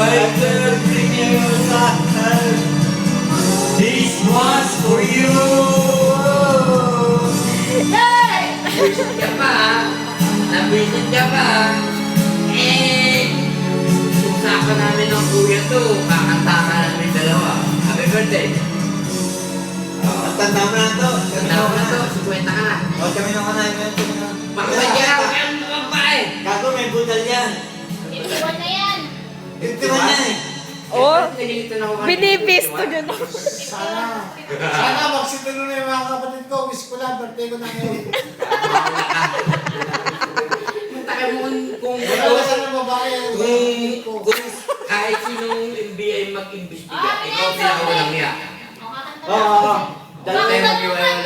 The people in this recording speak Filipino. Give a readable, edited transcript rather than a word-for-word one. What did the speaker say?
bring you love. This one's for you. Visit ka pa, nabisit ka pa. Usapan namin ng kuya to, kakanta ka namin dalawa. Happy birthday. Tanda mo na to. Tanda mo na to, 50 ka na. Kami nung kanay mo ito. Pakibadya ka, kaya naman pa eh. Gago, may budal yan. Iwan na yan. Ito na yan eh. Oh, Nililito na ako kanina. binibisto dyan. Sana magsituloy na yung mga kapatid ko. Wish ko lang, birthday ko na ngayon. Taka mo kung Wala sana babae. kung kahit sinong NBI mag-imbestiga, ikaw Ah, pinakawalang niya. Makakanta Oo. na. Dahil tayo mag-iwala